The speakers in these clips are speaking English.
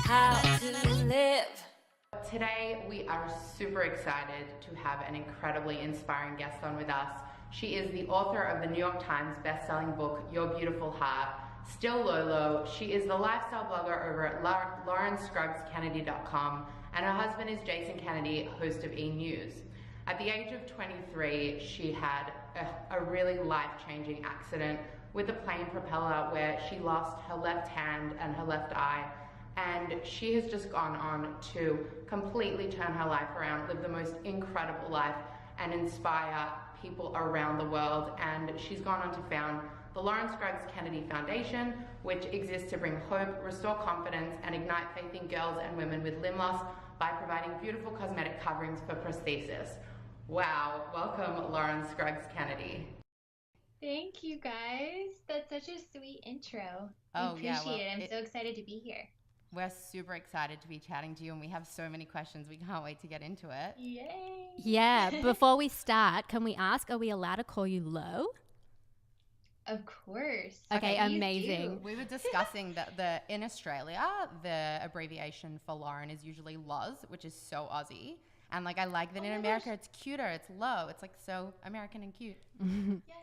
How to live. Today, we are super excited to have an incredibly inspiring guest on with us. She is the author of the New York Times best-selling book, Your Beautiful Heart, Still Lolo. She is the lifestyle blogger over at Scruggs Kennedy.com, and her husband is Jason Kennedy, host of E! News. At the age of 23, she had a really life-changing accident with a plane propeller where she lost her left hand and her left eye. And she has just gone on to completely turn her life around, live the most incredible life, and inspire people around the world. And she's gone on to found the Scruggs Kennedy Foundation, which exists to bring hope, restore confidence, and ignite faith in girls and women with limb loss by providing beautiful cosmetic coverings for prosthesis. Wow, welcome Scruggs Kennedy. Thank you guys. That's such a sweet intro. I Oh, yeah, appreciate it. I'm so excited to be here. We're super excited to be chatting to you, and we have so many questions. We can't wait to get into it. Yay. Yeah, before we start, can we ask, are we allowed to call you Lo? Of course. Okay, Please amazing. do. We were discussing that in Australia, the abbreviation for Lauren is usually Loz, which is so Aussie. And I like that in America it's cuter, it's low, it's so American and cute. Yes.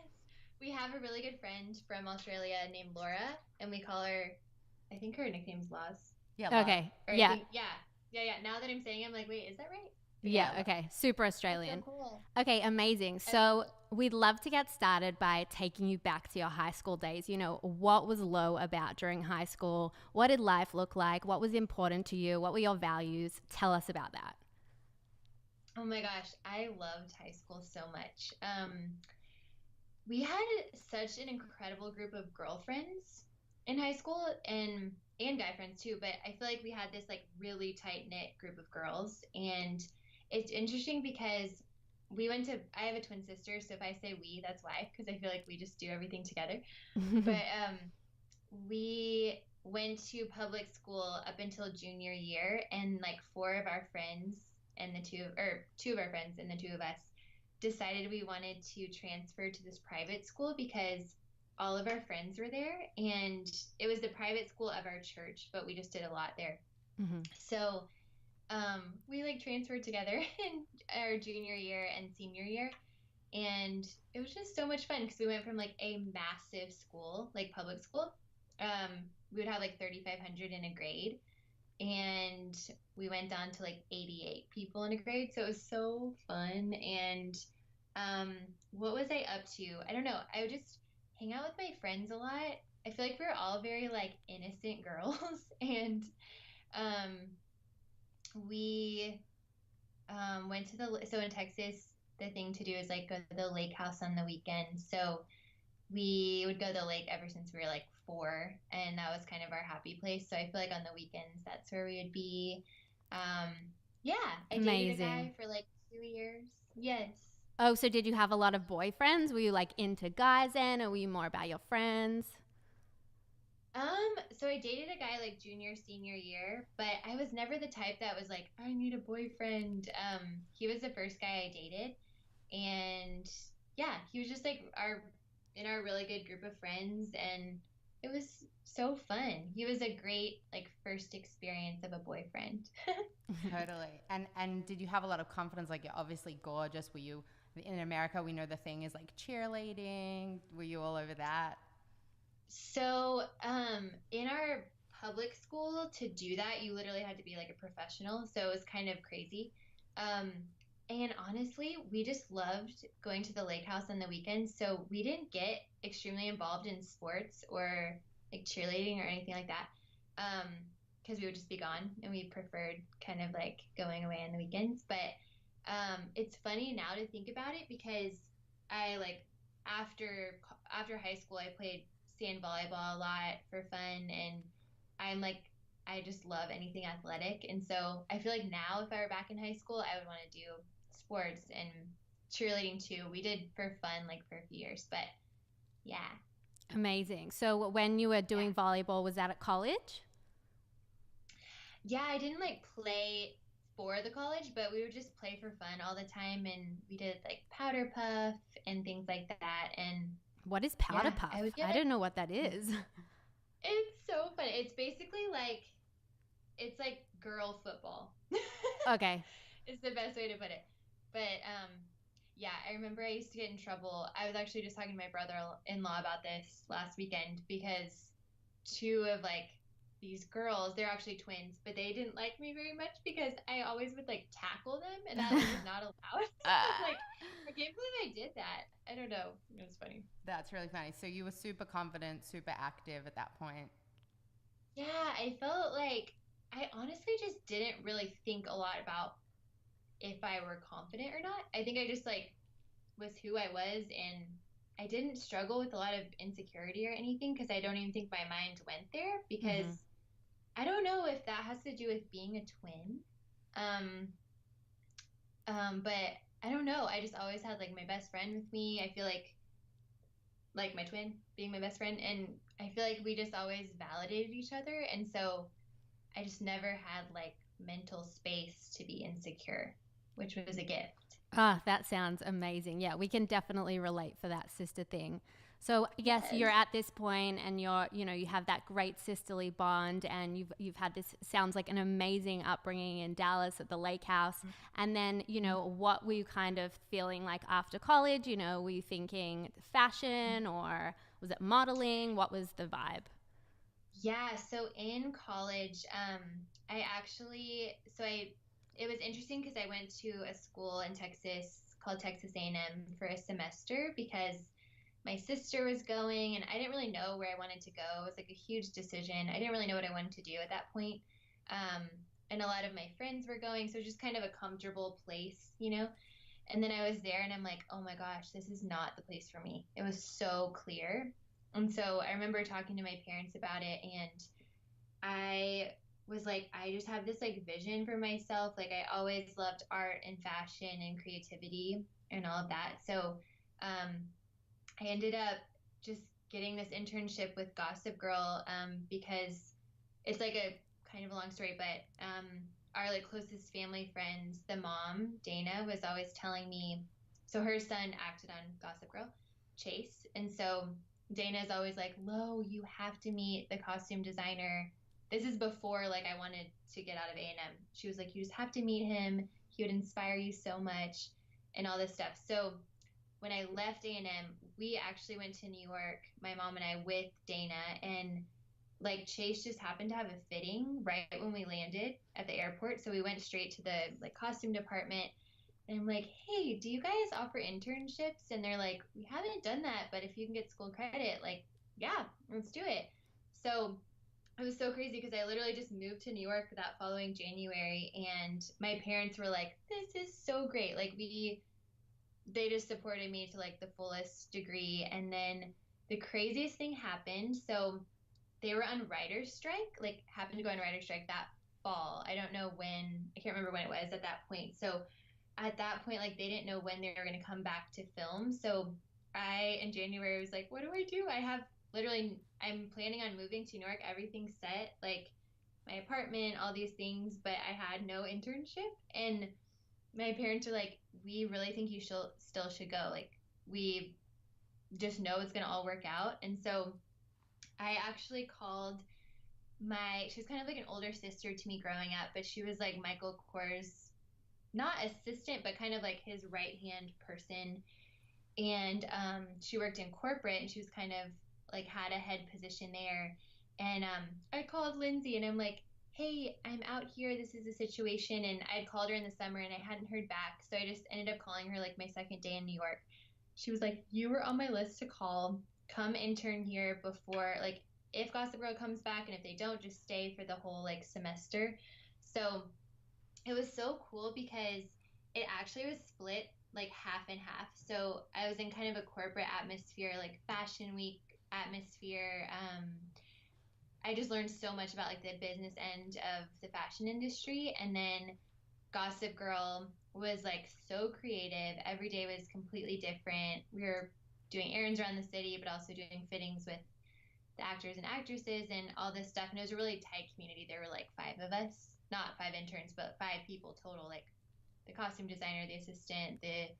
We have a really good friend from Australia named Laura, and we call her, I think her nickname's Loz. Yeah. Okay, Or yeah. Yeah. Now that I'm saying it, I'm like, wait, is that right? Yeah, okay, super Australian. That's so cool. Okay, amazing. So we'd love to get started by taking you back to your high school days. You know, what was Lo about during high school? What did life look like? What was important to you? What were your values? Tell us about that. Oh my gosh, I loved high school so much. We had such an incredible group of girlfriends in high school and guy friends too, but I feel like we had this really tight-knit group of girls, and it's interesting because I have a twin sister, so if I say we, that's why, because I feel like we just do everything together. But we went to public school up until junior year, and four of our friends and two of our friends and the two of us decided we wanted to transfer to this private school because all of our friends were there, and it was the private school of our church, but we just did a lot there. Mm-hmm. So we transferred together in our junior year and senior year, and it was just so much fun because we went from a massive school, public school. We would have 3,500 in a grade, and we went down to 88 people in a grade, so it was so fun. And what was I up to? I don't know. I would just hang out with my friends a lot. I feel like we were all very innocent girls, and we went to so in Texas, the thing to do is go to the lake house on the weekends. So we would go to the lake ever since we were 4, and that was kind of our happy place. So I feel on the weekends, that's where we would be. Yeah, I dated a guy for 2 years. Yes. Oh, so did you have a lot of boyfriends? Were you into guys then, or were you more about your friends? So I dated a guy junior, senior year, but I was never the type that was I need a boyfriend. He was the first guy I dated, and yeah, he was just in our really good group of friends, and it was so fun. He was a great first experience of a boyfriend. Totally. And did you have a lot of confidence? You're obviously gorgeous. Were you in America? We know the thing is cheerleading. Were you all over that? So in our public school, to do that, you literally had to be a professional. So it was kind of crazy. And honestly, we just loved going to the lake house on the weekends. So we didn't get extremely involved in sports or cheerleading or anything like that. Because we would just be gone, and we preferred kind of going away on the weekends. But it's funny now to think about it because I after high school, I played sand volleyball a lot for fun, and I just love anything athletic. And so I feel now if I were back in high school, I would want to do sports and cheerleading too. We did for fun for a few years, but yeah. Amazing. So when you were doing volleyball, was that at college? Yeah, I didn't play for the college, but we would just play for fun all the time, and we did powder puff and things like that. And what is powder puff? I would get I don't know what that is. It's so funny. It's basically like it's like girl football. Okay. Is the best way to put it. But yeah, I remember I used to get in trouble. I was actually just talking to my brother-in-law about this last weekend because two of like these girls, they're actually twins, but they didn't like me very much because I always would like tackle them and that was not allowed. Like I can't believe I did that. I don't know. It was funny. That's really funny. So you were super confident, super active at that point. Yeah, I felt like I honestly just didn't really think a lot about if I were confident or not. I think I just like was who I was and I didn't struggle with a lot of insecurity or anything because I don't even think my mind went there because Mm-hmm. I don't know if that has to do with being a twin. Um, but I don't know. I just always had like my best friend with me. I feel like my twin being my best friend and I feel like we just always validated each other and so I just never had like mental space to be insecure, which was a gift. Ah, that sounds amazing. Yeah, we can definitely relate for that sister thing. So, yes, Yes. you're at this point and you have that great sisterly bond and you've had this sounds like an amazing upbringing in Dallas at the lake house. And then, what were you kind of feeling like after college? Were you thinking fashion or was it modeling? What was the vibe? Yeah, so in college, I actually, it was interesting because I went to a school in Texas called Texas A&M for a semester because my sister was going and I didn't really know where I wanted to go. It was like a huge decision. I didn't really know what I wanted to do at that point. Um, and a lot of my friends were going, so it was just kind of a comfortable place. And then I was there and I'm like, oh my gosh, this is not the place for me. It was so clear. And so I remember talking to my parents about it and I was like, I just have this like vision for myself. Like I always loved art and fashion and creativity and all of that. So um, I ended up just getting this internship with Gossip Girl because it's like a kind of a long story, but our like closest family friends, the mom, Dana, was always telling me, so her son acted on Gossip Girl, Chase. And so Dana is always like, Lo, you have to meet the costume designer. This is before like I wanted to get out of A&M. She was like, you just have to meet him. He would inspire you so much and all this stuff. So when I left A&M, we actually went to New York, my mom and I, with Dana, and like Chase just happened to have a fitting right when we landed at the airport. So we went straight to the like costume department. And I'm like, hey, do you guys offer internships? And they're like, we haven't done that, but if you can get school credit, like, yeah, let's do it. So it was so crazy because I literally just moved to New York that following January, and my parents were like, this is so great. Like, they just supported me to like the fullest degree. And then the craziest thing happened. So they were on writer's strike, like happened to go on writer's strike that fall. I don't know when, I can't remember when it was at that point. So at that point, like they didn't know when they were going to come back to film. So in January, was like, what do I do? I have literally, I'm planning on moving to New York, everything's set, like my apartment, all these things, but I had no internship. And my parents are like, we really think you still should go. Like, we just know it's going to all work out. And so I actually called she was kind of like an older sister to me growing up, but she was like Michael Kors, not assistant, but kind of like his right hand person. And she worked in corporate and she was kind of like had a head position there. And I called Lindsay and I'm like, hey, I'm out here. This is the situation. And I'd called her in the summer and I hadn't heard back. So I just ended up calling her like my second day in New York. She was like, you were on my list to call. Come intern here before, like, if Gossip Girl comes back. And if they don't, just stay for the whole like semester. So it was so cool because it actually was split like half and half. So I was in kind of a corporate atmosphere, like Fashion Week atmosphere. I just learned so much about like the business end of the fashion industry. And then Gossip Girl was like so creative. Every day was completely different. We were doing errands around the city, but also doing fittings with the actors and actresses and all this stuff. And it was a really tight community. There were like 5 of us, not 5 interns, but 5 people total, like the costume designer, the assistant, the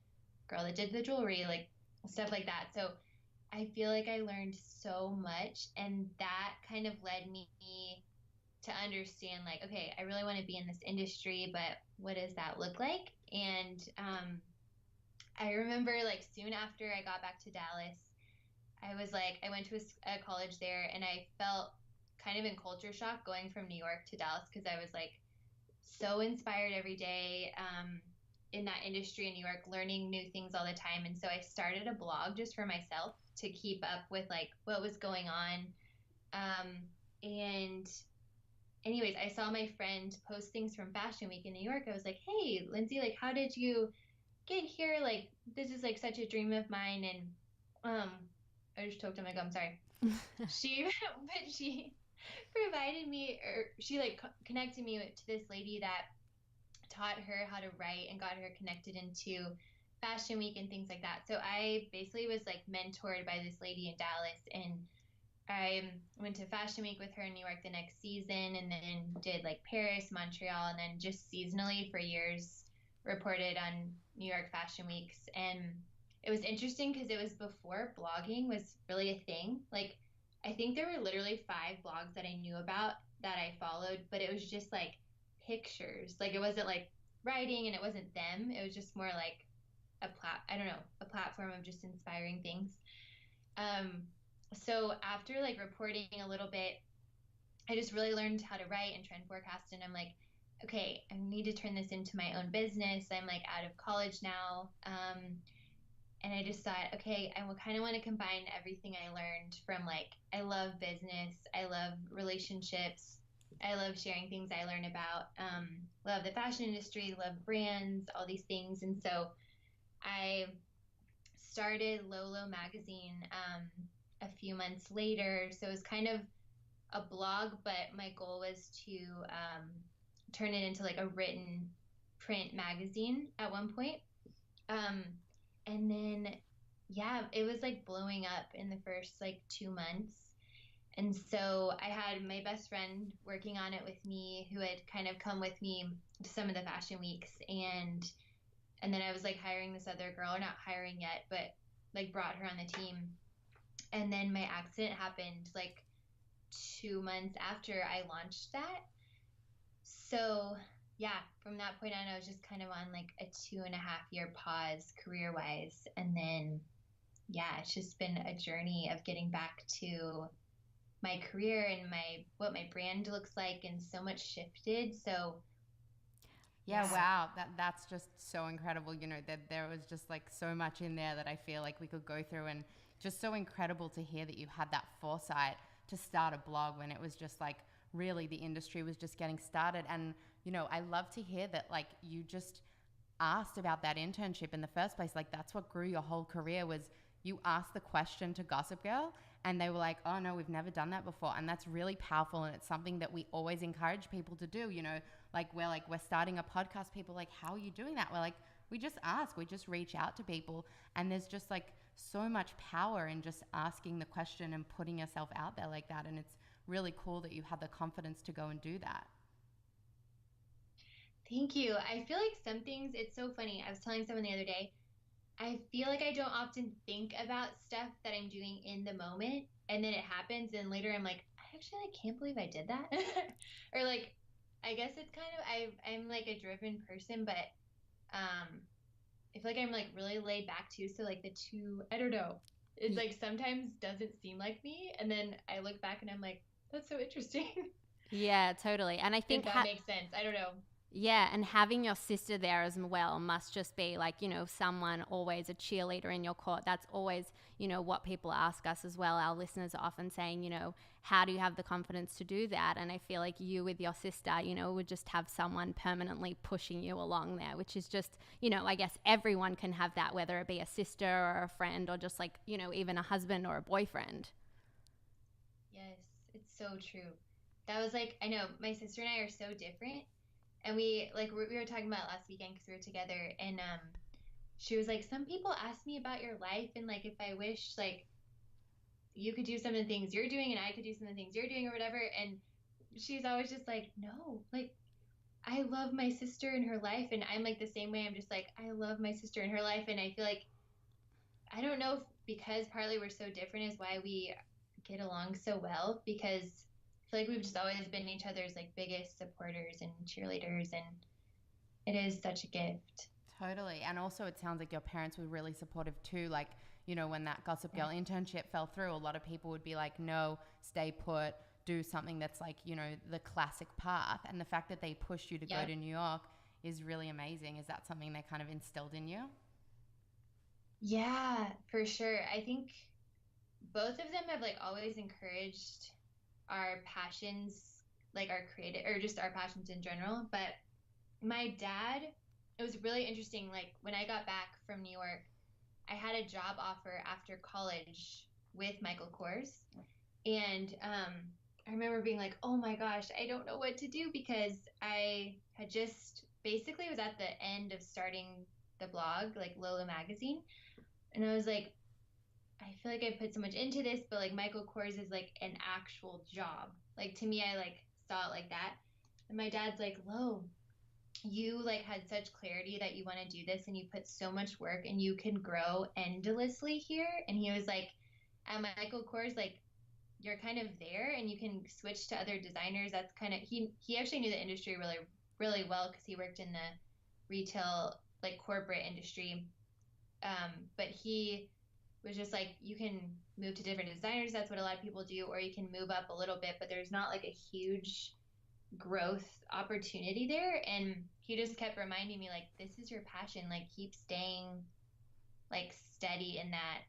girl that did the jewelry, like stuff like that. So I feel like I learned so much, and that kind of led me to understand, like, okay, I really want to be in this industry, but what does that look like? And I remember, like, soon after I got back to Dallas, I was like, I went to a college there, and I felt kind of in culture shock going from New York to Dallas because I was like so inspired every day in that industry in New York, learning new things all the time. And so I started a blog just for myself to keep up with like what was going on. And anyways, I saw my friend post things from Fashion Week in New York. I was like, hey, Lindsay, like, how did you get here? Like, this is like such a dream of mine. And I just choked on my gum, sorry. But she provided me, or she like connected me to this lady that taught her how to write and got her connected into Fashion Week and things like that. So I basically was like mentored by this lady in Dallas, and I went to Fashion Week with her in New York the next season, and then did like Paris, Montreal, and then just seasonally for years reported on New York Fashion Weeks. And it was interesting because it was before blogging was really a thing. Like, I think there were literally 5 blogs that I knew about that I followed, but it was just like pictures. Like, it wasn't like writing, and it wasn't them. It was just more like a platform of just inspiring things. So after like reporting a little bit, I just really learned how to write and trend forecast, and I'm like, okay, I need to turn this into my own business. I'm like out of college now. And I just thought, okay, I kind of want to combine everything I learned from, like, I love business, I love relationships, I love sharing things I learn about, love the fashion industry, love brands, all these things. And so I started Lolo magazine a few months later. So it was kind of a blog, but my goal was to turn it into like a written print magazine at one point. And then, yeah, it was like blowing up in the first like 2 months. And so I had my best friend working on it with me, who had kind of come with me to some of the fashion weeks. And then I was like hiring this other girl, or not hiring yet, but like brought her on the team. And then my accident happened like 2 months after I launched that. So yeah, from that point on, I was just kind of on like a 2.5-year pause career wise. And then, yeah, it's just been a journey of getting back to my career and what my brand looks like, and so much shifted. So yeah, wow, that's just so incredible. You know, that there was just like so much in there that I feel like we could go through, and just so incredible to hear that you had that foresight to start a blog when it was just like really the industry was just getting started. And you know, I love to hear that like you just asked about that internship in the first place. Like, that's what grew your whole career, was you asked the question to Gossip Girl, and they were like, oh no, we've never done that before. And that's really powerful, and it's something that we always encourage people to do. You know, we're starting a podcast, people are like, how are you doing that? We're like, we just ask, we just reach out to people. And there's just like so much power in just asking the question and putting yourself out there like that. And it's really cool that you had the confidence to go and do that. Thank you. I feel like some things, it's so funny. I was telling someone the other day, I feel like I don't often think about stuff that I'm doing in the moment, and then it happens, and later I'm like, I actually like can't believe I did that. Or like, I guess it's kind of, I'm like a driven person, but I feel like I'm like really laid back too. So like I don't know. It's like sometimes doesn't seem like me, and then I look back and I'm like, that's so interesting. Yeah, totally. And I think if that makes sense. I don't know. Yeah, and having your sister there as well must just be like, you know, someone always a cheerleader in your court. That's always, you know, what people ask us as well. Our listeners are often saying, you know, how do you have the confidence to do that? And I feel like you with your sister, you know, would just have someone permanently pushing you along there, which is just, you know, I guess everyone can have that, whether it be a sister or a friend or just like, you know, even a husband or a boyfriend. Yes, it's so true. That was like, I know my sister and I are so different. And we were talking about last weekend because we were together, and she was like, some people ask me about your life, and like if I wish like you could do some of the things you're doing and I could do some of the things you're doing or whatever. And she's always just like, no, like I love my sister and her life, and I'm like the same way. I'm just like, I love my sister and her life, and I feel like I don't know if because partly we're so different is why we get along so well, because I feel like we've just always been each other's like biggest supporters and cheerleaders, and it is such a gift. Totally. And also it sounds like your parents were really supportive too. Like, you know, when that Gossip Girl internship fell through, a lot of people would be like, no, stay put, do something that's like, you know, the classic path. And the fact that they pushed you to go to New York is really amazing. Is that something they kind of instilled in you? Yeah, for sure. I think both of them have like always encouraged our passions, like our creative, or just our passions in general. But my dad, it was really interesting. Like when I got back from New York, I had a job offer after college with Michael Kors. And I remember being like, oh my gosh, I don't know what to do, because I had just basically was at the end of starting the blog, like Lola magazine. And I was like, I feel like I put so much into this, but like Michael Kors is like an actual job. Like to me, I like saw it like that. And my dad's like, Lo, you like had such clarity that you want to do this, and you put so much work, and you can grow endlessly here. And he was like, at Michael Kors, like you're kind of there and you can switch to other designers. That's kind of, he actually knew the industry really, really well, because he worked in the retail, like corporate industry. But he was just like, you can move to different designers. That's what a lot of people do, or you can move up a little bit, but there's not like a huge growth opportunity there. And he just kept reminding me, like, this is your passion, like keep staying like steady in that.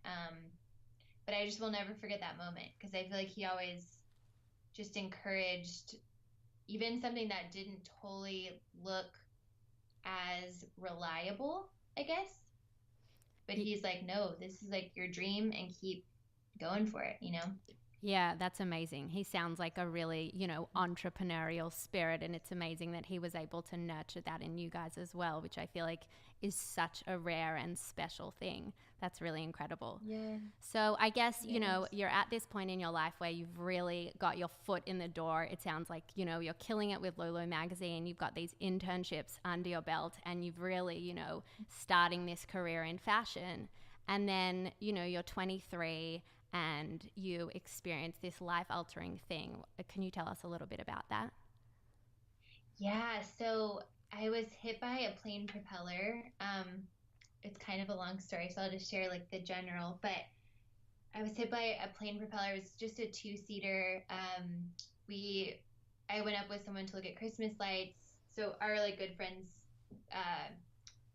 But I just will never forget that moment, because I feel like he always just encouraged even something that didn't totally look as reliable, I guess. But he's like, no, this is like your dream, and keep going for it, you know? Yeah, that's amazing. He sounds like a really, you know, entrepreneurial spirit, and it's amazing that he was able to nurture that in you guys as well, which I feel like is such a rare and special thing. That's really incredible. Yeah. So I guess, you know, you're at this point in your life where you've really got your foot in the door. It sounds like, you know, you're killing it with Lolo magazine. You've got these internships under your belt, and you've really, you know, starting this career in fashion. And then, you know, you're 23 and you experience this life-altering thing. Can you tell us a little bit about that? Yeah, so I was hit by a plane propeller. It's kind of a long story, so I'll just share like the general. But I was hit by a plane propeller. It was just a two-seater. I went up with someone to look at Christmas lights. So our like good friends,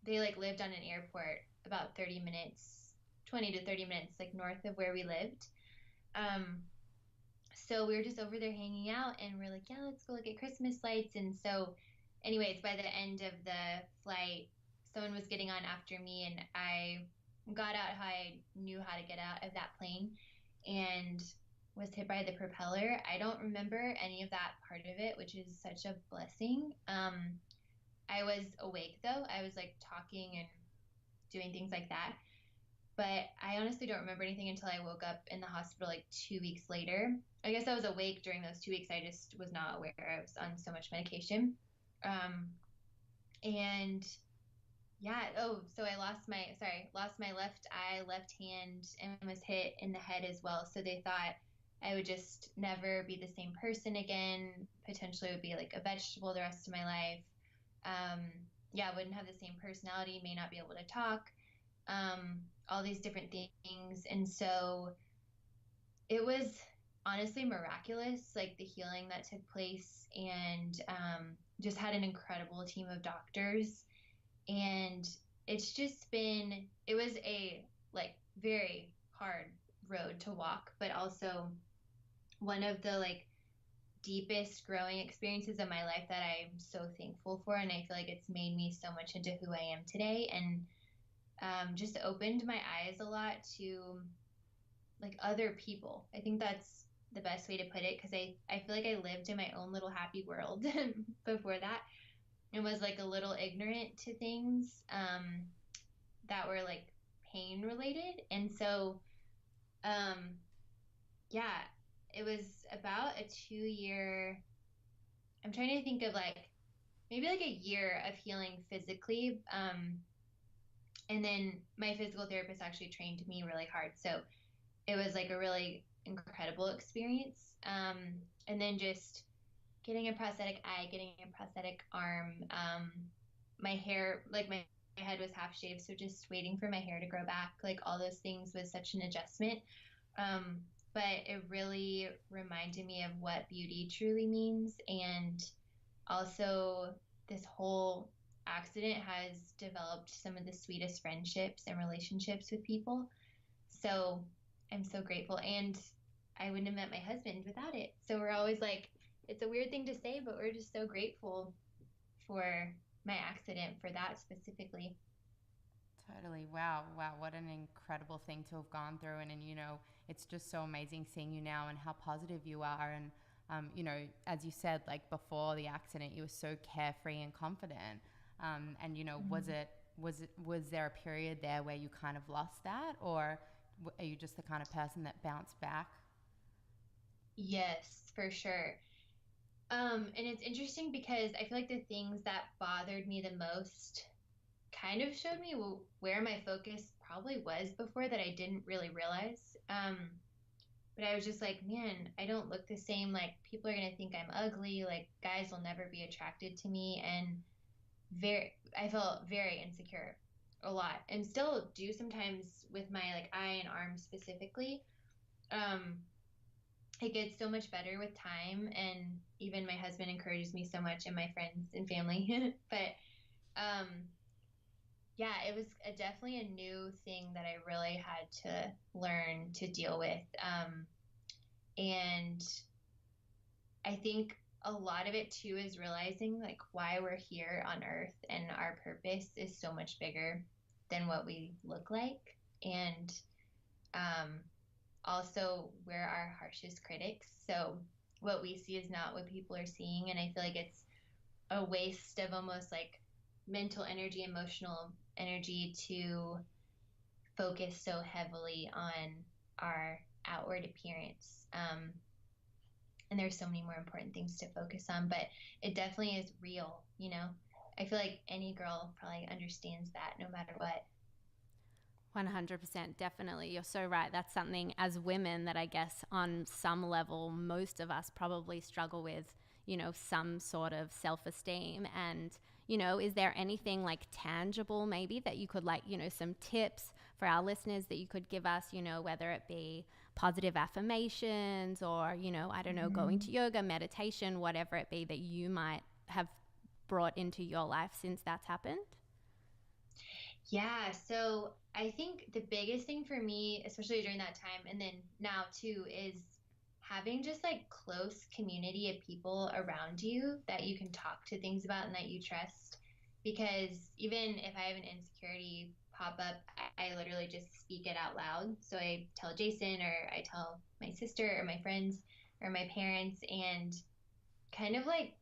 they like lived on an airport about 30 minutes 20 to 30 minutes like north of where we lived. So we were just over there hanging out, and we're like, yeah, let's go look at Christmas lights. And so anyways, by the end of the flight, someone was getting on after me, and I got out how I knew how to get out of that plane, and was hit by the propeller. I don't remember any of that part of it, which is such a blessing. I was awake though. I was like talking and doing things like that. But I honestly don't remember anything until I woke up in the hospital like 2 weeks later. I guess I was awake during those 2 weeks. I just was not aware. I was on so much medication. And yeah, so I lost my left eye, left hand, and was hit in the head as well. So they thought I would just never be the same person again. Potentially would be like a vegetable the rest of my life. Yeah, I wouldn't have the same personality, may not be able to talk. All these different things. And so it was honestly miraculous, like the healing that took place, and just had an incredible team of doctors. And it's just been, it was a like very hard road to walk, but also one of the like deepest growing experiences of my life that I'm so thankful for. And I feel like it's made me so much into who I am today, and just opened my eyes a lot to like other people. I think that's the best way to put it, because I feel like I lived in my own little happy world before that, and was like a little ignorant to things that were like pain related. And so yeah, it was about a 2-year, I'm trying to think of like maybe like a year of healing physically. And then my physical therapist actually trained me really hard. So it was like a really incredible experience. And then just getting a prosthetic eye, getting a prosthetic arm, my hair, like my head was half shaved. So just waiting for my hair to grow back, like all those things was such an adjustment. But it really reminded me of what beauty truly means. And also, this whole accident has developed some of the sweetest friendships and relationships with people. So I'm so grateful. And I wouldn't have met my husband without it. So we're always like, it's a weird thing to say, but we're just so grateful for my accident, for that specifically. Totally. Wow. Wow. What an incredible thing to have gone through. And you know, it's just so amazing seeing you now and how positive you are. And, you know, as you said, like before the accident, you were so carefree and confident. And, you know, was there a period there where you kind of lost that, or are you just the kind of person that bounced back? Yes, for sure. And it's interesting because I feel like the things that bothered me the most kind of showed me where my focus probably was before that I didn't really realize. But I was just like, man, I don't look the same. Like, people are going to think I'm ugly. Like, guys will never be attracted to me. And I felt very insecure a lot and still do sometimes with my like eye and arm specifically. Um, it gets so much better with time. And even my husband encourages me so much and my friends and family. But, um, yeah, it was definitely a new thing that I really had to learn to deal with. And I think a lot of it too is realizing like why we're here on earth and our purpose is so much bigger than what we look like. And um, also, we're our harshest critics. So what we see is not what people are seeing. And I feel like it's a waste of almost like mental energy, emotional energy to focus so heavily on our outward appearance. And there's so many more important things to focus on, but it definitely is real, you know? I feel like any girl probably understands that no matter what. 100%, definitely. You're so right. That's something as women that I guess on some level, most of us probably struggle with, you know, some sort of self-esteem. And, you know, is there anything like tangible maybe that you could like, you know, some tips for our listeners that you could give us, you know, whether it be positive affirmations or, you know, I don't know, going to yoga, meditation, whatever it be that you might have brought into your life since that's happened? Yeah, so I think the biggest thing for me, especially during that time and then now too, is having just like close community of people around you that you can talk to things about and that you trust. Because even if I have an insecurity pop up, I literally just speak it out loud. So I tell Jason or I tell my sister or my friends or my parents and kind of like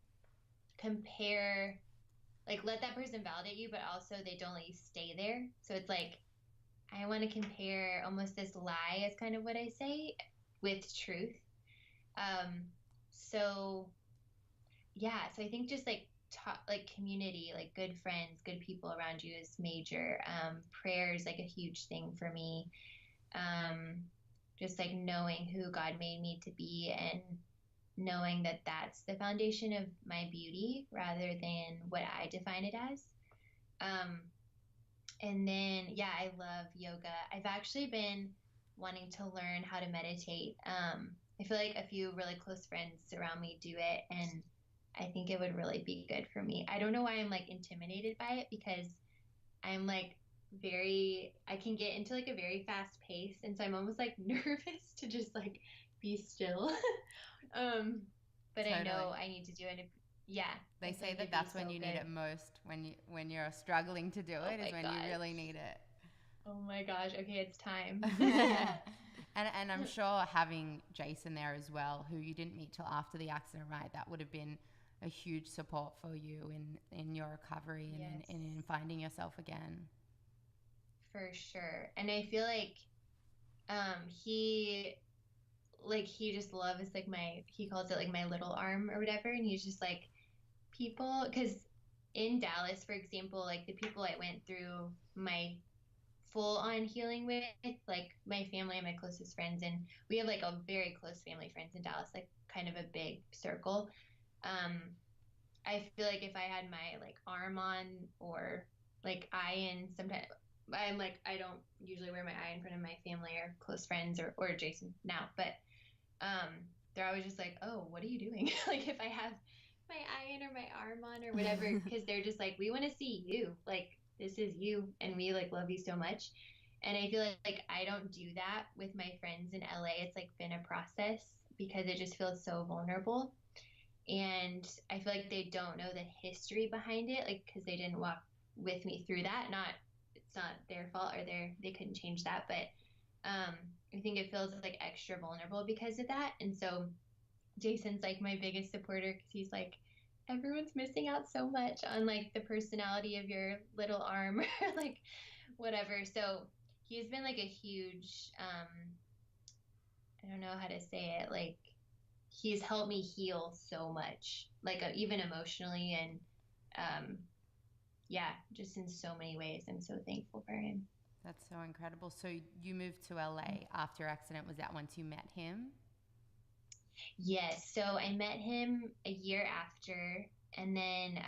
compare, like let that person validate you, but also they don't let you stay there. So it's like I want to compare almost this lie is kind of what I say with truth. Um, so yeah, so I think just like like community, like good friends, good people around you is major. Prayer is like a huge thing for me. Um, just like knowing who God made me to be and knowing that that's the foundation of my beauty rather than what I define it as. Um, and then, yeah, I love yoga. I've actually been wanting to learn how to meditate. I feel like a few really close friends around me do it, and I think it would really be good for me. I don't know why I'm like intimidated by it because I'm like I can get into like a very fast pace. And so I'm almost like nervous to just like be still. But I know Totally. I need to do it. Yeah. They I feel say like that it'd be that's when so you need good. it most. When you're struggling to do Oh it is my when you gosh. really need it. Oh my gosh. Okay, it's time. And I'm sure having Jason there as well, who you didn't meet till after the accident, right? That would have been a huge support for you in your recovery and Yes, in finding yourself again. for sure. And I feel like he he just loves like he calls it like my little arm or whatever, and he's just like people because in Dallas, for example, like the people I went through my full on healing with, like my family and my closest friends. And we have like a very close family friends in Dallas, like kind of a big circle. I feel like if I had my like arm on or like eye in, sometimes I'm like, I don't usually wear my eye in front of my family or close friends or Jason now, but they're always just like, oh, what are you doing? Like if I have my eye in or my arm on or whatever, because they're just like, we want to see you. Like this is you, and we like love you so much. And I feel like I don't do that with my friends in LA. It's like been a process because it just feels so vulnerable. And I feel like they don't know the history behind it, like because they didn't walk with me through that. Not it's not their fault or they couldn't change that, but I think it feels like extra vulnerable because of that. And so Jason's like my biggest supporter because he's like, everyone's missing out so much on like the personality of your little arm or like whatever. So he's been like a huge, I don't know how to say it, like he's helped me heal so much, like even emotionally and yeah, just in so many ways. I'm so thankful for him. That's so incredible. So you moved to LA after your accident. Was that once you met him? Yes. So I met him a year after, and then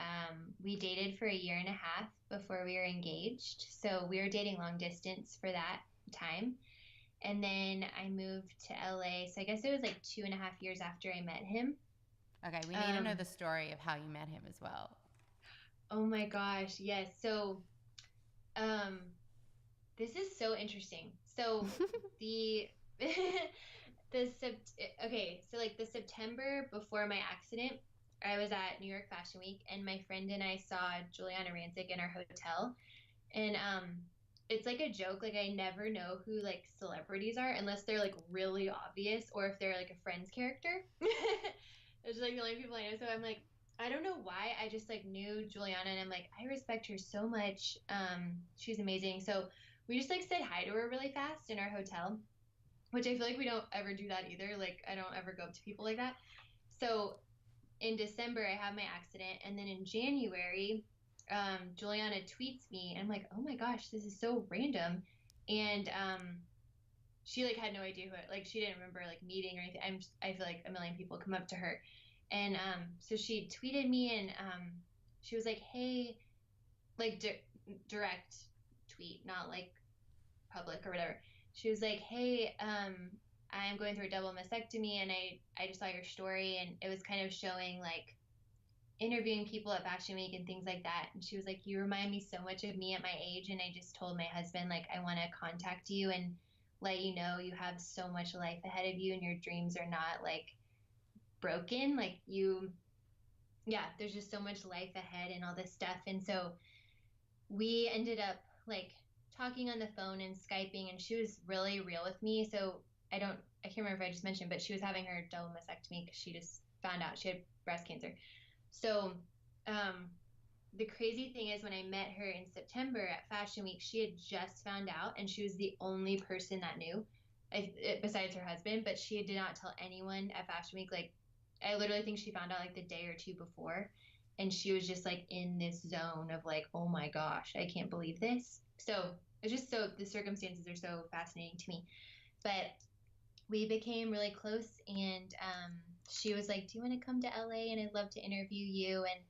we dated for a year and a half before we were engaged. So we were dating long distance for that time. And then I moved to LA. So I guess it was like 2.5 years after I met him. Okay, we need to know the story of how you met him as well. Oh my gosh, yes. So this is so interesting. So the okay, so like the September before my accident, I was at New York Fashion Week, and my friend and I saw Juliana Rancic in our hotel. And it's like a joke, like I never know who like celebrities are unless they're like really obvious or if they're like a Friends character. It's like the only people I know. So I'm like, I don't know why, I just like knew Juliana, and I'm like, I respect her so much. She's amazing. So we just like said hi to her really fast in our hotel, which I feel like we don't ever do that either. Like I don't ever go up to people like that. So in December I have my accident, and then in January Juliana tweets me, and I'm like, oh my gosh, this is so random. And she like had no idea who like she didn't remember like meeting or anything. I feel like a million people come up to her, and so she tweeted me, and she was like, hey, like direct tweet, not like public or whatever. She was like, hey, I'm going through a double mastectomy, and I just saw your story, and it was kind of showing like interviewing people at Fashion Week and things like that. And she was like, you remind me so much of me at my age. And I just told my husband, like, I want to contact you and let you know you have so much life ahead of you, and your dreams are not like broken. Like yeah, there's just so much life ahead and all this stuff. And so we ended up like talking on the phone and Skyping, and she was really real with me. So I can't remember if I just mentioned, but she was having her double mastectomy because she just found out she had breast cancer. So the crazy thing is, when I met her in September at Fashion Week, she had just found out, and she was the only person that knew, besides her husband, but she did not tell anyone at Fashion Week. Like, I literally think she found out like the day or two before, and she was just like in this zone of like, oh my gosh, I can't believe this. So it's just the circumstances are so fascinating to me. But we became really close, and she was like, do you want to come to LA, and I'd love to interview you? And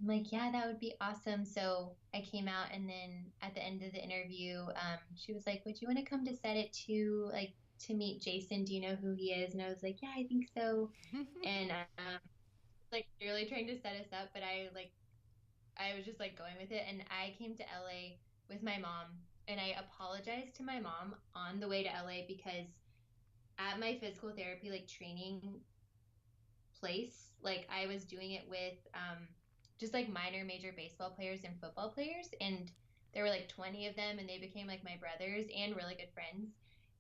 I'm like, yeah, that would be awesome. So I came out, and then at the end of the interview, she was like, would you want to come to Set It too, like to meet Jason? Do you know who he is? And I was like, yeah, I think so. And like really trying to set us up, but I was just like going with it. And I came to LA with my mom, and I apologized to my mom on the way to LA because at my physical therapy like training place, like I was doing it with just like minor major baseball players and football players, and there were like 20 of them, and they became like my brothers and really good friends.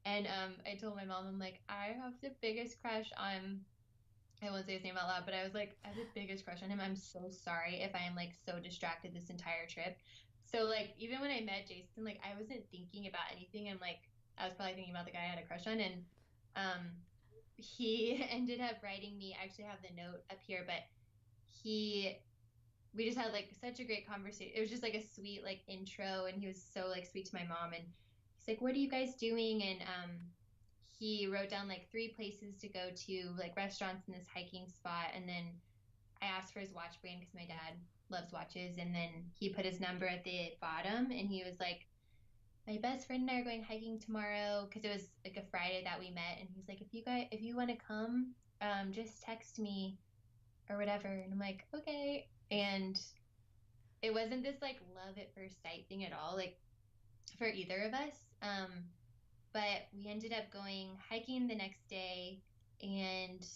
And I told my mom, I'm like, I have the biggest crush on, I won't say his name out loud, but I was like, I have the biggest crush on him. I'm so sorry if I am like so distracted this entire trip. So like even when I met Jason, like I wasn't thinking about anything. I'm like, I was probably thinking about the guy I had a crush on. And he ended up writing me, I actually have the note up here, but he we just had like such a great conversation. It was just like a sweet like intro, and he was so like sweet to my mom, and he's like, what are you guys doing? And he wrote down like 3 places to go to, like restaurants in this hiking spot, and then I asked for his watch brand because my dad loves watches, and then he put his number at the bottom, and he was like, my best friend and I are going hiking tomorrow, because it was like a Friday that we met, and he's like, if you want to come, just text me or whatever. And I'm like, okay. And it wasn't this like love at first sight thing at all, like for either of us. But we ended up going hiking the next day, and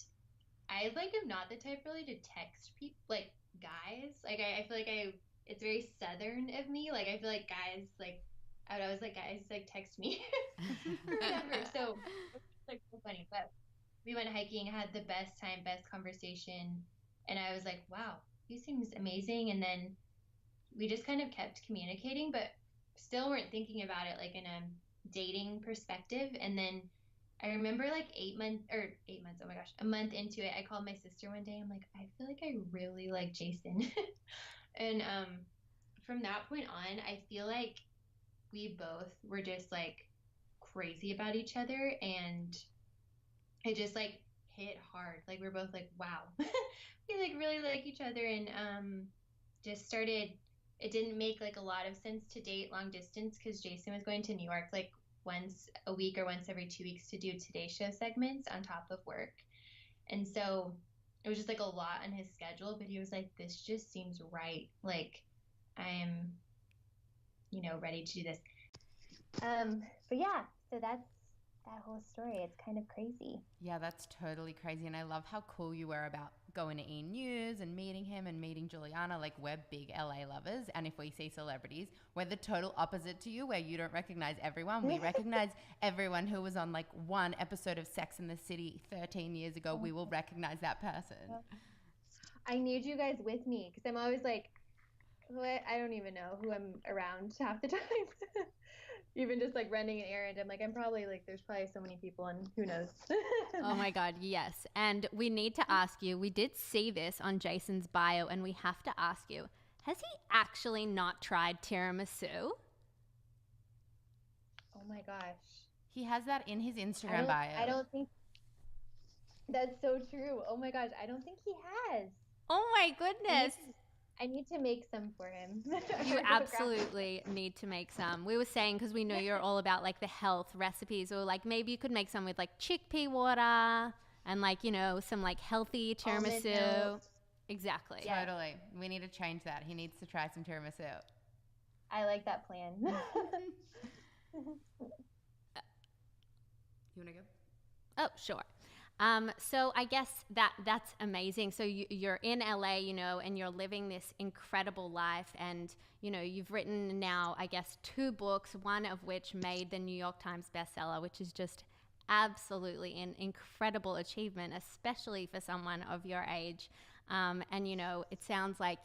I like am not the type really to text people, like guys. Like I feel like it's very southern of me. Like I feel like guys, like I would always like, guys, like text me or whatever. So it's like so funny. But we went hiking, had the best time, best conversation, and I was like, wow, he seems amazing. And then we just kind of kept communicating, but still weren't thinking about it like in a dating perspective. And then I remember like 8 months, oh my gosh, a month into it, I called my sister one day. I'm like, I feel like I really like Jason. And from that point on, I feel like we both were just like crazy about each other, and it just like hit hard. Like we're both like, wow, we like really like each other. And just started, it didn't make like a lot of sense to date long distance because Jason was going to New York like once a week or once every 2 weeks to do Today Show segments on top of work. And so it was just like a lot on his schedule, but he was like, this just seems right. Like I am, ready to do this. But yeah, so that's that whole story. It's kind of crazy. Yeah, that's totally crazy. And I love how cool you were about going to E! News and meeting him and meeting Juliana. Like, we're big LA lovers. And if we see celebrities, we're the total opposite to you, where you don't recognize everyone. We recognize everyone who was on like one episode of Sex and the City 13 years ago. We will recognize that person. I need you guys with me because I'm always like, what? I don't even know who I'm around half the time. Even just like running an errand, I'm like, there's probably so many people, and who knows. Oh my God, yes. And we need to ask you, we did see this on Jason's bio, and we have to ask you, has he actually not tried tiramisu? Oh my gosh. He has that in his Instagram bio. I don't think that's so true. Oh my gosh, I don't think he has. Oh my goodness. I need to make some for him. You absolutely need to make some. We were saying, because we know you're all about like the health recipes, or like maybe you could make some with like chickpea water and like, some like healthy tiramisu. Exactly. Yeah. Totally. We need to change that. He needs to try some tiramisu. I like that plan. You want to go? Oh, sure. So I guess that's amazing. So you're in LA, and you're living this incredible life, and, you've written now, I guess, 2 books, one of which made the New York Times bestseller, which is just absolutely an incredible achievement, especially for someone of your age. And, it sounds like,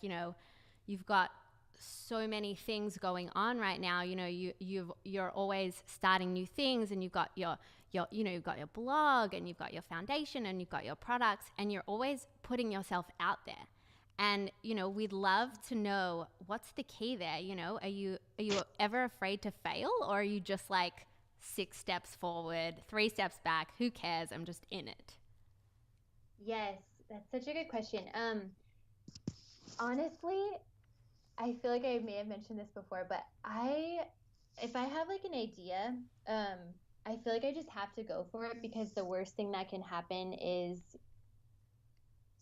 you've got so many things going on right now. You're always starting new things, and you've got you've got your blog, and you've got your foundation, and you've got your products, and you're always putting yourself out there. And, we'd love to know, what's the key there? Are you ever afraid to fail, or are you just like 6 steps forward, 3 steps back? Who cares? I'm just in it. Yes, that's such a good question. Honestly, I feel like I may have mentioned this before, but if I have like an idea, I feel like I just have to go for it, because the worst thing that can happen is,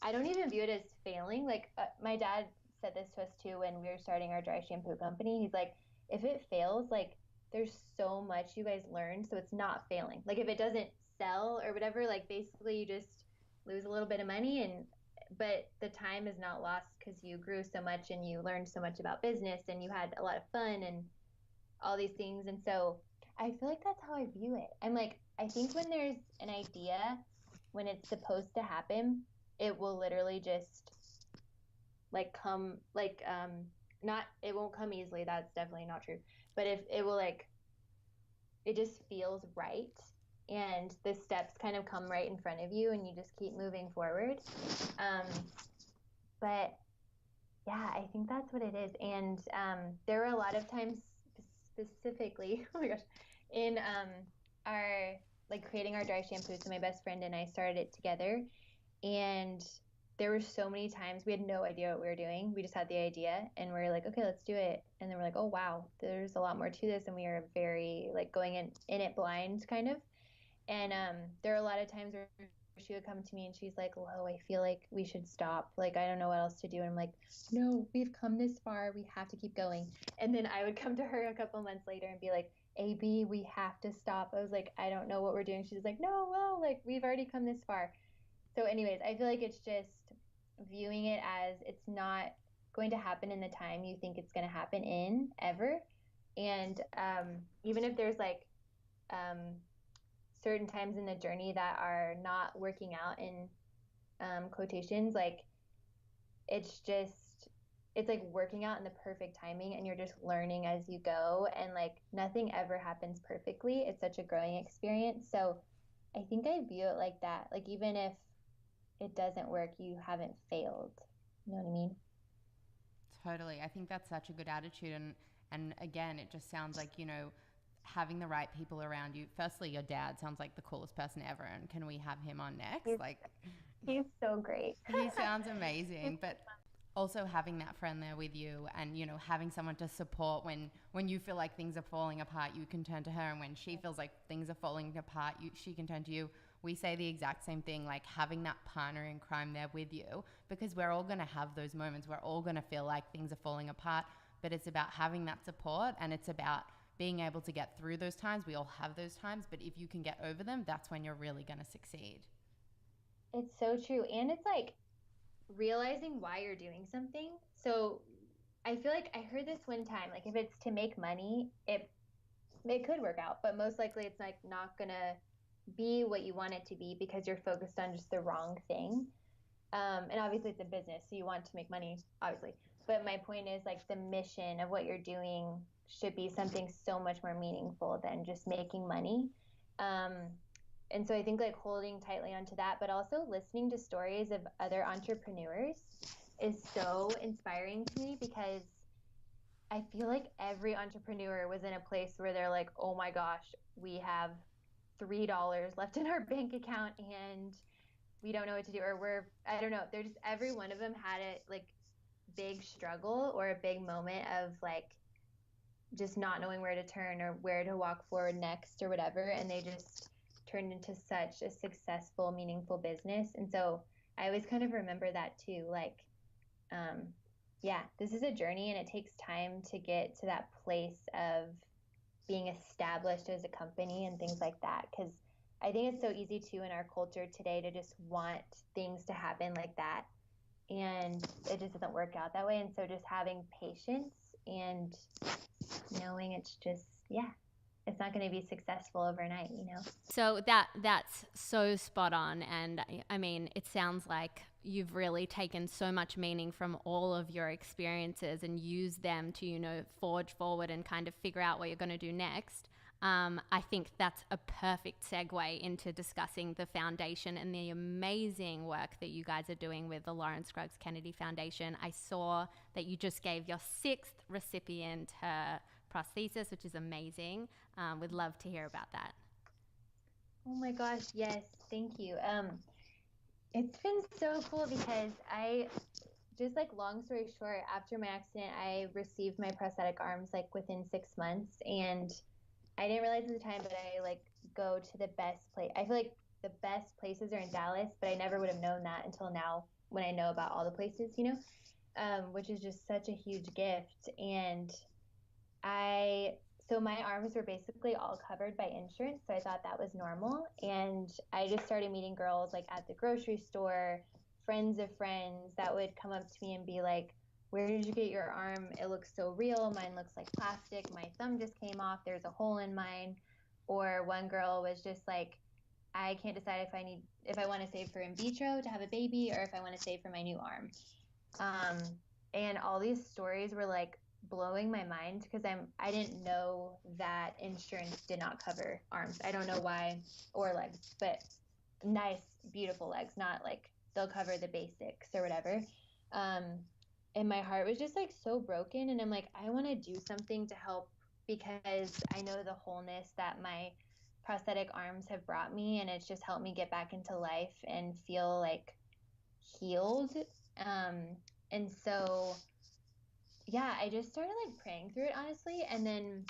I don't even view it as failing. Like my dad said this to us too when we were starting our dry shampoo company. He's like, if it fails, like there's so much you guys learn, so it's not failing. Like if it doesn't sell or whatever, like basically you just lose a little bit of money, but the time is not lost, because you grew so much and you learned so much about business, and you had a lot of fun and all these things. And so I feel like that's how I view it. I'm like, I think when there's an idea, when it's supposed to happen, it will literally just like come, like it won't come easily. That's definitely not true. But if it will, like, it just feels right, and the steps kind of come right in front of you, and you just keep moving forward. But Yeah, I think that's what it is. And there were a lot of times specifically, oh my gosh, in our like creating our dry shampoo. So my best friend and I started it together, and there were so many times we had no idea what we were doing. We just had the idea and we are like, okay, let's do it. And then we're like, oh wow, there's a lot more to this, and we are very like going in it blind kind of. And there are a lot of times where she would come to me and she's like, Lo, I feel like we should stop. Like, I don't know what else to do. And I'm like, no, we've come this far. We have to keep going. And then I would come to her a couple months later and be like, AB, we have to stop. I was like, I don't know what we're doing. She's like, no, well, like, we've already come this far. So, anyways, I feel like it's just viewing it as it's not going to happen in the time you think it's going to happen in ever. And even if there's like, certain times in the journey that are not working out in quotations, like it's like working out in the perfect timing, and you're just learning as you go, and like nothing ever happens perfectly. It's such a growing experience. So I think I view it like that. Like even if it doesn't work, you haven't failed. You know what I mean? Totally. I think that's such a good attitude. And again, it just sounds like, having the right people around you. Firstly, your dad sounds like the coolest person ever, and can we have him on next? He's so great. He sounds amazing. But also having that friend there with you, and having someone to support when you feel like things are falling apart, you can turn to her, and when she feels like things are falling apart, she can turn to you. We say the exact same thing, like having that partner in crime there with you, because we're all going to have those moments. We're all going to feel like things are falling apart, but it's about having that support, and it's about being able to get through those times. We all have those times, but if you can get over them, that's when you're really going to succeed. It's so true. And it's like realizing why you're doing something. So I feel like I heard this one time, like if it's to make money, it could work out, but most likely it's like not gonna be what you want it to be because you're focused on just the wrong thing. And obviously it's a business, so you want to make money, obviously. But my point is like the mission of what you're doing should be something so much more meaningful than just making money. And so I think like holding tightly onto that, but also listening to stories of other entrepreneurs is so inspiring to me, because I feel like every entrepreneur was in a place where they're like, oh my gosh, we have $3 left in our bank account and we don't know what to do. Or I don't know. They're just, every one of them had a like big struggle or a big moment of like just not knowing where to turn or where to walk forward next or whatever. And they just turned into such a successful, meaningful business. And so I always kind of remember that too. Like, yeah, this is a journey, and it takes time to get to that place of being established as a company and things like that. Because I think it's so easy too in our culture today to just want things to happen like that. And it just doesn't work out that way. And so just having patience and knowing it's just, yeah, it's not going to be successful overnight, So that's so spot on. And I mean, it sounds like you've really taken so much meaning from all of your experiences and used them to, forge forward and kind of figure out what you're going to do next. I think that's a perfect segue into discussing the foundation and the amazing work that you guys are doing with the Scruggs Kennedy Foundation. I saw that you just gave your 6th recipient her prosthesis, which is amazing. We'd love to hear about that. Oh my gosh, yes, thank you. It's been so cool because I just like, long story short, after my accident, I received my prosthetic arms like within 6 months, and I didn't realize at the time, but I like go to the best place. I feel like the best places are in Dallas, but I never would have known that until now when I know about all the places, which is just such a huge gift. And so my arms were basically all covered by insurance, so I thought that was normal. And I just started meeting girls like at the grocery store, friends of friends that would come up to me and be like, where did you get your arm? It looks so real. Mine looks like plastic. My thumb just came off. There's a hole in mine. Or one girl was just like, I can't decide if I want to save for in vitro to have a baby or if I want to save for my new arm. And all these stories were like blowing my mind, because I didn't know that insurance did not cover arms. I don't know why, or legs, but nice, beautiful legs, not like they'll cover the basics or whatever. and my heart was just like so broken, and I'm like, I want to do something to help because I know the wholeness that my prosthetic arms have brought me, and it's just helped me get back into life and feel like healed. um and so yeah, I just started like praying through it, honestly. And then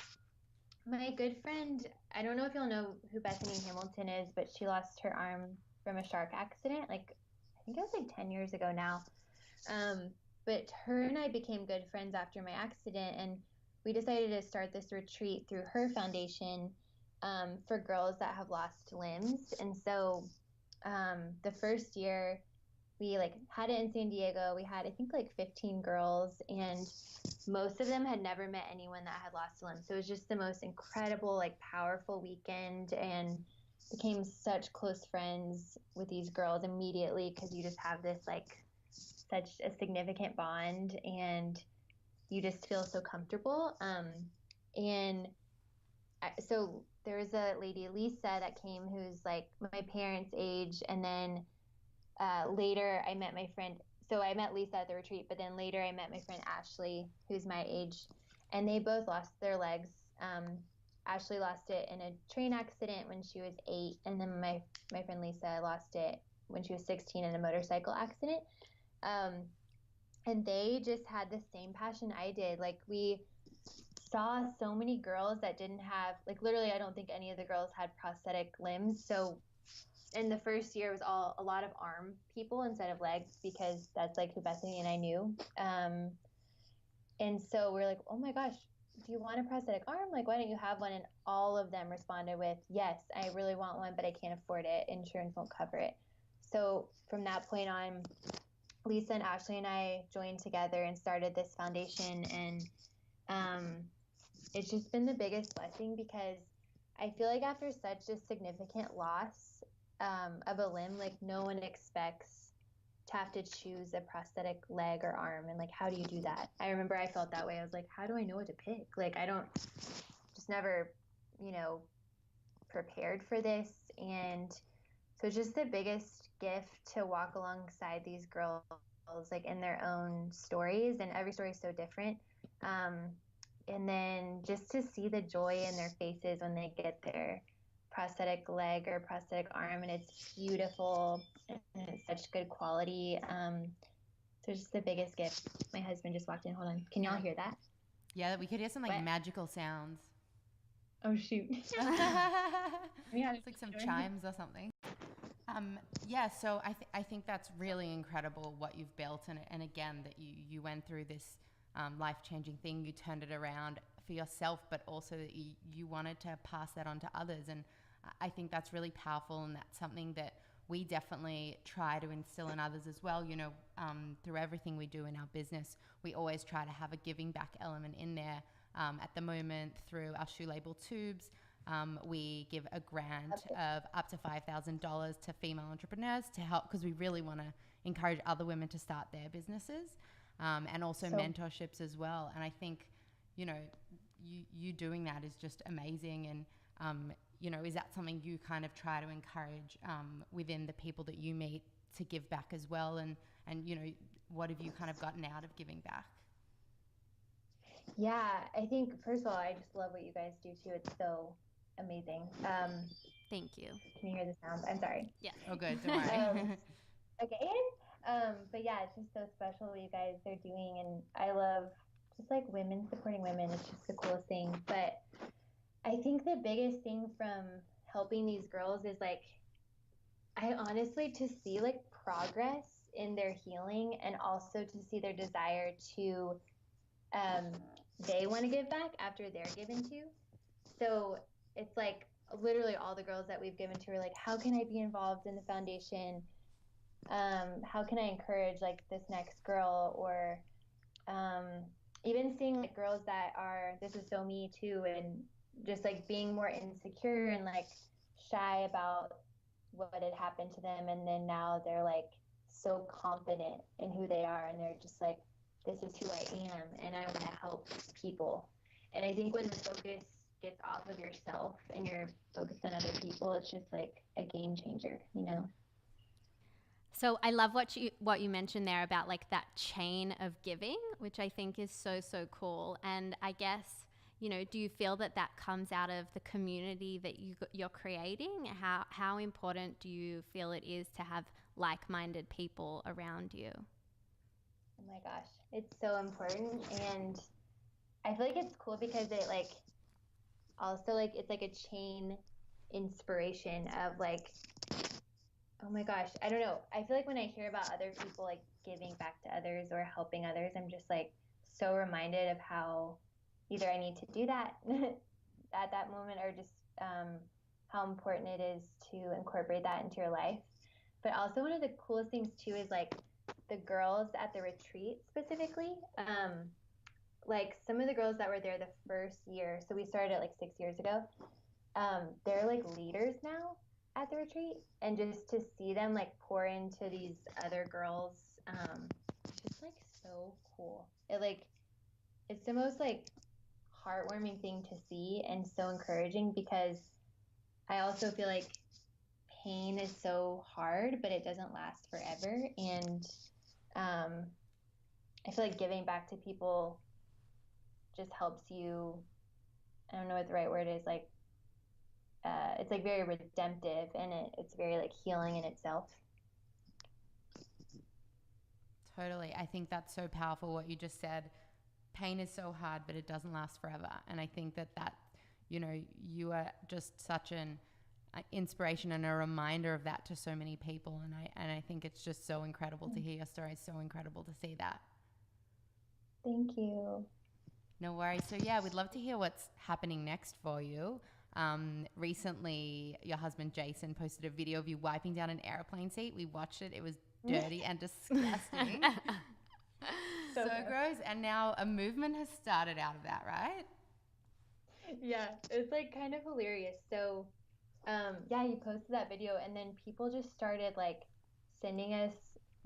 my good friend, I don't know if you'll know who Bethany Hamilton is, but she lost her arm from a shark accident. Like, I think it was like 10 years ago now. But her and I became good friends after my accident, and we decided to start this retreat through her foundation for girls that have lost limbs. And so the first year, we like had it in San Diego. We had, I think, like 15 girls, and most of them had never met anyone that had lost a limb. So it was just the most incredible, like powerful weekend, and became such close friends with these girls immediately because you just have this like such a significant bond, and you just feel so comfortable. And so there was a lady, Lisa, that came who's like my parents' age, and then later I met my friend. So I met Lisa at the retreat, but then later I met my friend Ashley, who's my age, and they both lost their legs. Ashley lost it in a train accident when she was 8, and then my friend Lisa lost it when she was 16 in a motorcycle accident. And they just had the same passion I did. Like, we saw so many girls that didn't have, like, literally I don't think any of the girls had prosthetic limbs. So in the first year, it was a lot of arm people instead of legs, because that's like who Bethany and I knew. And so we're like, oh my gosh, do you want a prosthetic arm? Like, why don't you have one? And all of them responded with, yes, I really want one, but I can't afford it. Insurance won't cover it. So from that point on, Lisa and Ashley and I joined together and started this foundation. And it's just been the biggest blessing, because I feel like after such a significant loss of a limb, like, no one expects to have to choose a prosthetic leg or arm. And like, how do you do that? I remember I felt that way. I was like, how do I know what to pick? Like, I don't, just never, prepared for this. And so it's just the biggest gift to walk alongside these girls, like, in their own stories, and every story is so different. And then just to see the joy in their faces when they get their prosthetic leg or prosthetic arm, and it's beautiful and it's such good quality. So just the biggest gift. My husband just walked in. Hold on. Can y'all hear that? Yeah, we could hear some like What? magical sounds. Oh, shoot. Yeah, it's like some chimes or something. Yeah, so I think that's really incredible what you've built, and again, that you went through this life-changing thing. You turned it around for yourself, but also that you wanted to pass that on to others. And I think that's really powerful, and that's something that we definitely try to instill in others as well. Through everything we do in our business, we always try to have a giving back element in there. At the moment, through our shoe label Tubes, we give a grant of up to $5,000 to female entrepreneurs to help, because we really want to encourage other women to start their businesses, and also mentorships as well. And I think, you doing that is just amazing. And, is that something you kind of try to encourage within the people that you meet to give back as well? And what have you kind of gotten out of giving back? Yeah, I think, first of all, I just love what you guys do too. It's so amazing. Thank you. Can you hear the sound? I'm sorry. Yeah. Oh, good. Don't worry. Okay. But yeah, it's just so special what you guys are doing. And I love just like women supporting women. It's just the coolest thing. But I think the biggest thing from helping these girls is like, I honestly, to see like progress in their healing, and also to see their desire to, they want to give back after they're given to. So it's like literally all the girls that we've given to are like, how can I be involved in the foundation? How can I encourage like this next girl? Or even seeing like girls that are, this is so me too, and just like being more insecure and like shy about what had happened to them, and then now they're like so confident in who they are, and they're just like, this is who I am, and I want to help people. And I think when the focus gets off of yourself and you're focused on other people, it's just like a game changer, So I love what you mentioned there about like that chain of giving, which I think is so cool. And I guess, do you feel that comes out of the community that you're creating? How important do you feel it is to have like-minded people around you? Oh my gosh, it's so important. And I feel like it's cool because it like also like it's like a chain inspiration of like, oh my gosh, I don't know. I feel like when I hear about other people like giving back to others or helping others, I'm just like so reminded of how either I need to do that at that moment or just how important it is to incorporate that into your life. But also one of the coolest things too is like the girls at the retreat specifically. Like some of the girls that were there the first year, so we started like 6 years ago. They're like leaders now at the retreat, and just to see them like pour into these other girls, just like so cool. It's the most like heartwarming thing to see and so encouraging because I also feel like pain is so hard, but it doesn't last forever. And I feel like giving back to people just helps you. I don't know what the right word is, like it's like very redemptive and it's very like healing in itself. Totally. I think that's so powerful what you just said. Pain is so hard, but it doesn't last forever. And I think that you are just such an inspiration and a reminder of that to so many people. And I think it's just so incredible to hear your story. It's so incredible to see that. Thank you. No worries. So yeah, we'd love to hear what's happening next for you. Recently, your husband Jason posted a video of you wiping down an airplane seat. We watched it. It was dirty and disgusting. So gross. And now a movement has started out of that, right? Yeah, it's like kind of hilarious. So, yeah, he posted that video and then people just started like sending us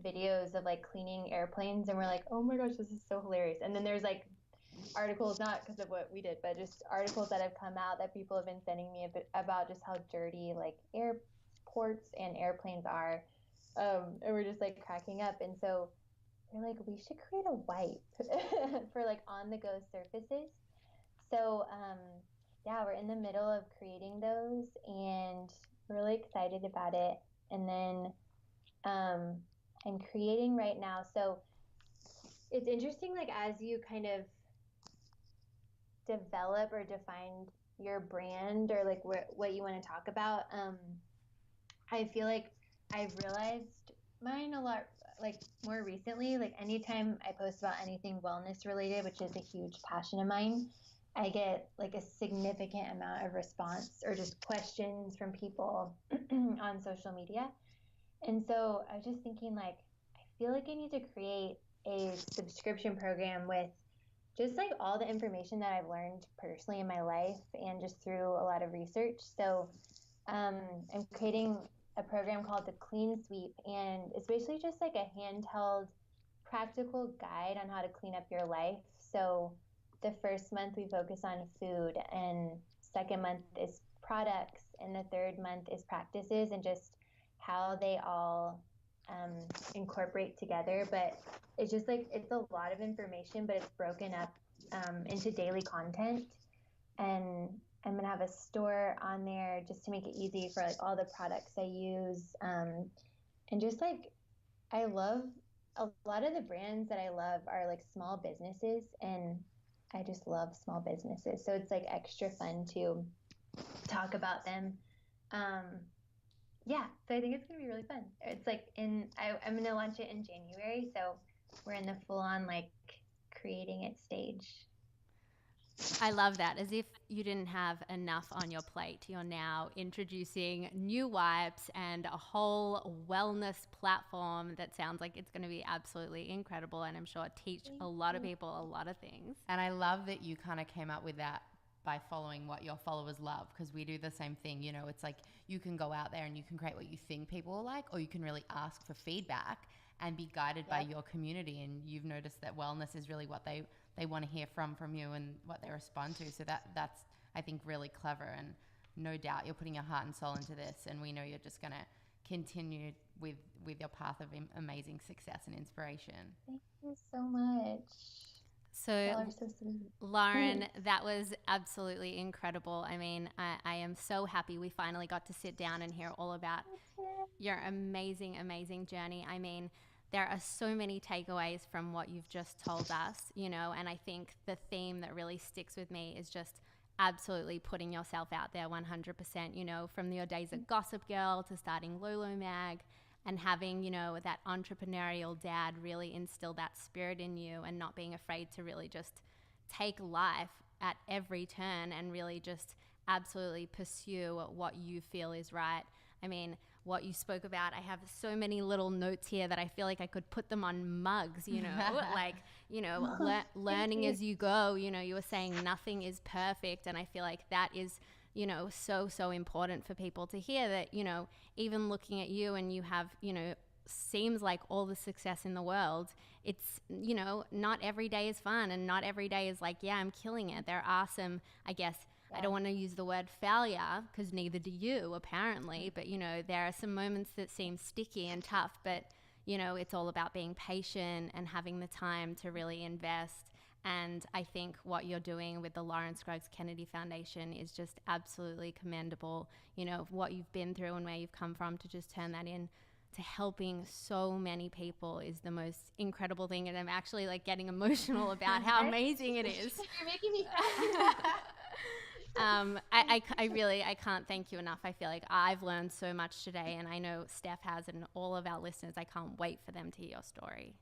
videos of like cleaning airplanes and we're like, oh my gosh, this is so hilarious. And then there's like articles, not because of what we did, but just articles that have come out that people have been sending me about just how dirty like airports and airplanes are. And we're just like cracking up. And so we're like, we should create a wipe for like on the go surfaces. So, yeah, we're in the middle of creating those and we're really excited about it. And then I'm creating right now. So it's interesting, like as you kind of develop or define your brand or like what you want to talk about, I feel like I've realized mine a lot like more recently. Like anytime I post about anything wellness related, which is a huge passion of mine, I get like a significant amount of response or just questions from people on social media. And so I was just thinking like I feel like I need to create a subscription program with just like all the information that I've learned personally in my life and just through a lot of research. So I'm creating a program called the Clean Sweep, and it's basically just like a handheld practical guide on how to clean up your life. So the first month we focus on food, and second month is products, and the third month is practices and just how they all incorporate together. But it's just like it's a lot of information, but it's broken up into daily content. And I'm gonna have a store on there just to make it easy for like all the products I use. And just like I love a lot of the brands that I love are like small businesses, and I just love small businesses. So it's like extra fun to talk about them. Yeah, so I think it's gonna be really fun. It's like I'm gonna launch it in January, so we're in the full on like creating it stage. I love that. As if you didn't have enough on your plate, you're now introducing new wipes and a whole wellness platform that sounds like it's going to be absolutely incredible, and I'm sure teach a lot of people a lot of things. And I love that you kind of came up with that by following what your followers love, because we do the same thing. It's like you can go out there and you can create what you think people will like, or you can really ask for feedback and be guided by your community. And you've noticed that wellness is really what they want to hear from you and what they respond to. So that's I think really clever, and no doubt you're putting your heart and soul into this, and we know you're just going to continue with your path of amazing success and inspiration. Thank you so much. So, Y'all are so sweet. Lauren, that was absolutely incredible. I mean, I am so happy we finally got to sit down and hear all about your amazing, amazing journey. I mean, there are so many takeaways from what you've just told us, you know, and I think the theme that really sticks with me is just absolutely putting yourself out there 100%, you know, from your days at Gossip Girl to starting Lolo Mag and having, you know, that entrepreneurial dad really instill that spirit in you and not being afraid to really just take life at every turn and really just absolutely pursue what you feel is right. I mean, what you spoke about, I have so many little notes here that I feel like I could put them on mugs, you know, like, you know, learning as you go. You know, you were saying nothing is perfect. And I feel like that is, you know, so important for people to hear that, you know, even looking at you and you have, you know, seems like all the success in the world. It's, you know, not every day is fun and not every day is like, yeah, I'm killing it. There are some, I guess, I don't want to use the word failure because neither do you apparently, but you know, there are some moments that seem sticky and tough, but you know, it's all about being patient and having the time to really invest. And I think what you're doing with the Scruggs Kennedy Foundation is just absolutely commendable. You know, what you've been through and where you've come from to just turn that in to helping so many people is the most incredible thing. And I'm actually like getting emotional about how amazing it is. You're making me cry. I really can't thank you enough. I feel like I've learned so much today, and I know Steph has, and all of our listeners. I can't wait for them to hear your story.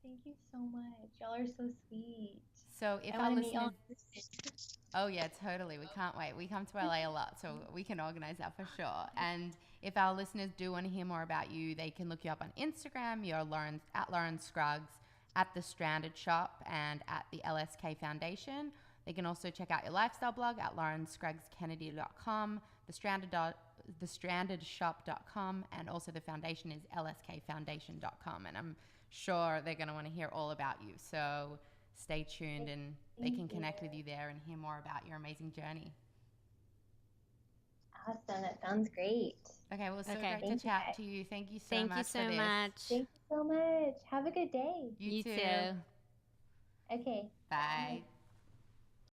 Thank you so much. Y'all are so sweet. So if our listeners, oh yeah, totally. We can't wait. We come to LA a lot, so we can organize that for sure. And if our listeners do want to hear more about you, they can look you up on Instagram. You're at Lauren Scruggs, at the Stranded Shop, and at the LSK Foundation. They can also check out your lifestyle blog at laurenskruggskennedy.com, thestrandedshop.com, and also the foundation is lskfoundation.com. And I'm sure they're going to want to hear all about you. So stay tuned and they can connect with you there and hear more about your amazing journey. Awesome. That sounds great. Okay, well, so great to chat to you. Thank you so Thank much you so for this. much. Thank you so much. Have a good day. You too. Okay. Bye.